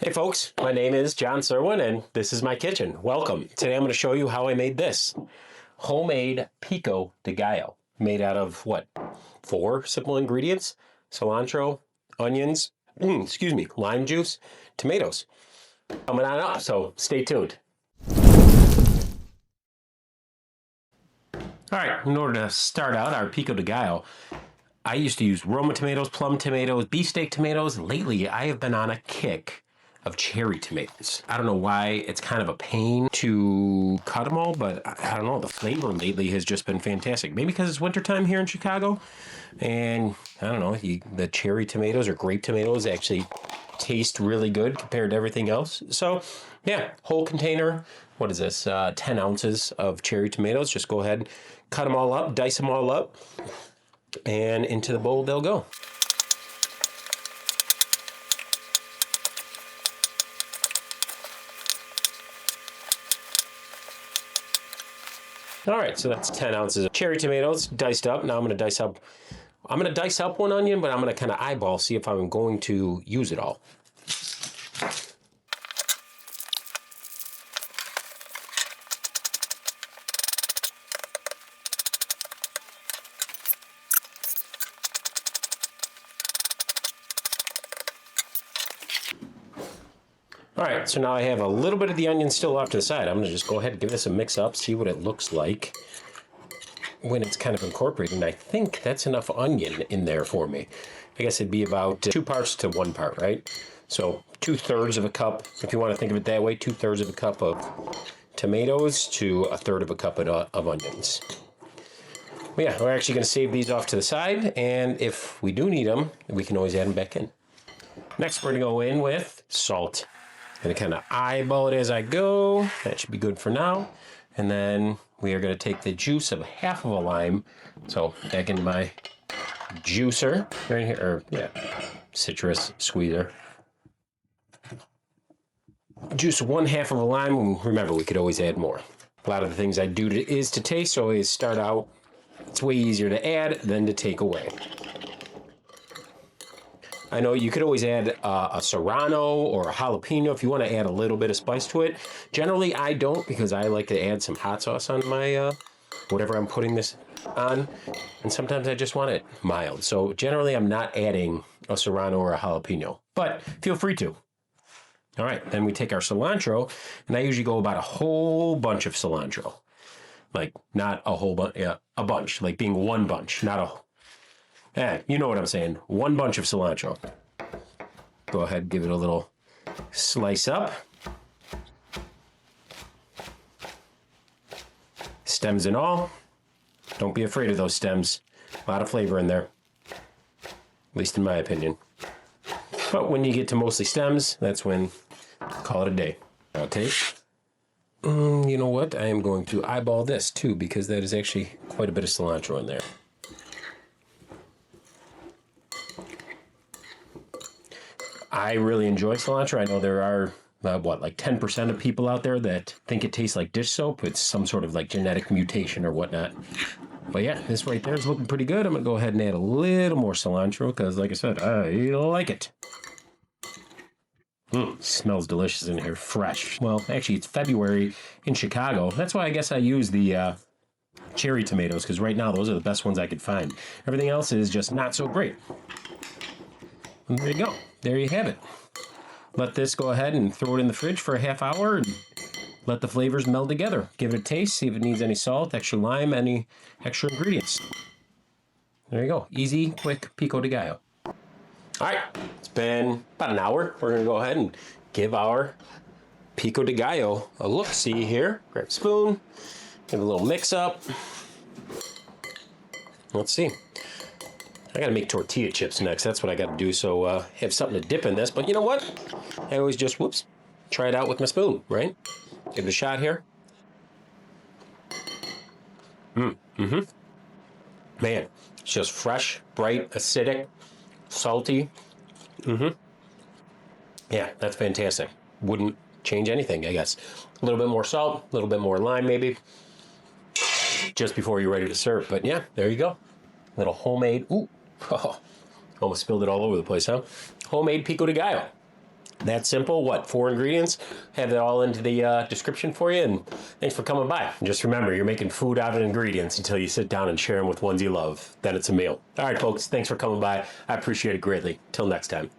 Hey folks, my name is John Serwin and this is my kitchen. Welcome. Today I'm going to show you how I made this. Homemade Pico de Gallo. Made out of what? 4 simple ingredients. Cilantro, onions, lime juice, tomatoes. Coming on up, so stay tuned. Alright, in order to start out our Pico de Gallo, I used to use Roma tomatoes, plum tomatoes, beefsteak tomatoes. Lately, I have been on a kick of cherry tomatoes. I don't know why it's kind of a pain to cut them all, but I don't know, the flavor lately has just been fantastic. Maybe because it's wintertime here in Chicago, and I don't know, the cherry tomatoes or grape tomatoes actually taste really good compared to everything else. So yeah, whole container, what is this, 10 ounces of cherry tomatoes. Just go ahead, cut them all up, dice them all up, and into the bowl they'll go. All right, so that's 10 ounces of cherry tomatoes diced up. Now I'm going to dice up one onion, but I'm going to kind of eyeball, see if I'm going to use it all. All right, so now I have a little bit of the onion still off to the side. I'm gonna just go ahead and give this a mix up, see what it looks like when it's kind of incorporated. And I think that's enough onion in there for me. I guess it'd be about 2 parts to 1 part, right? So 2/3 of a cup, if you want to think of it that way, 2/3 of a cup of tomatoes to 1/3 of a cup of onions. But yeah, we're actually gonna save these off to the side, and if we do need them, we can always add them back in. Next, we're gonna go in with salt. Gonna kind of eyeball it as I go. That should be good for now. And then we are gonna take the juice of half of a lime. So back into my juicer right here, or yeah, citrus squeezer. Juice 1/2 of a lime. And remember, we could always add more. A lot of the things I do is to taste, so I always start out. It's way easier to add than to take away. I know you could always add a Serrano or a jalapeño if you want to add a little bit of spice to it. Generally, I don't, because I like to add some hot sauce on my whatever I'm putting this on. And sometimes I just want it mild. So generally, I'm not adding a Serrano or a jalapeno, but feel free to. All right, then we take our cilantro, and I usually go about a whole bunch of cilantro. Like, not a whole bunch, yeah, a bunch, like being one bunch, not a... you know what I'm saying. 1 bunch of cilantro. Go ahead, give it a little slice up. Stems and all. Don't be afraid of those stems. A lot of flavor in there. At least in my opinion. But when you get to mostly stems, that's when call it a day. Okay. You know what? I am going to eyeball this too, because that is actually quite a bit of cilantro in there. I really enjoy cilantro. I know there are, like 10% of people out there that think it tastes like dish soap. It's some sort of like genetic mutation or whatnot. But yeah, this right there is looking pretty good. I'm going to go ahead and add a little more cilantro because, like I said, I like it. Smells delicious in here, fresh. Well, actually, it's February in Chicago. That's why I guess I use the cherry tomatoes, because right now those are the best ones I could find. Everything else is just not so great. And there you go. There you have it. Let this go ahead and throw it in the fridge for a half hour and let the flavors meld together. Give it a taste, see if it needs any salt, extra lime, any extra ingredients. There you go. Easy, quick Pico de Gallo. All right, it's been about an hour. We're gonna go ahead and give our Pico de Gallo a look-see here. Grab a spoon, give it a little mix up. Let's see. I gotta make tortilla chips next. That's what I gotta do, so have something to dip in this. But you know what? I always just, try it out with my spoon, right? Give it a shot here. Man, it's just fresh, bright, acidic, salty. Yeah, that's fantastic. Wouldn't change anything, I guess. A little bit more salt, a little bit more lime maybe, just before you're ready to serve. But yeah, there you go. Little homemade, almost spilled it all over the place, huh? Homemade Pico de Gallo. That simple. What, 4 ingredients? Have it all into the description for you. And thanks for coming by. And just remember, you're making food out of ingredients until you sit down and share them with ones you love. Then it's a meal. All right, folks. Thanks for coming by. I appreciate it greatly. Till next time.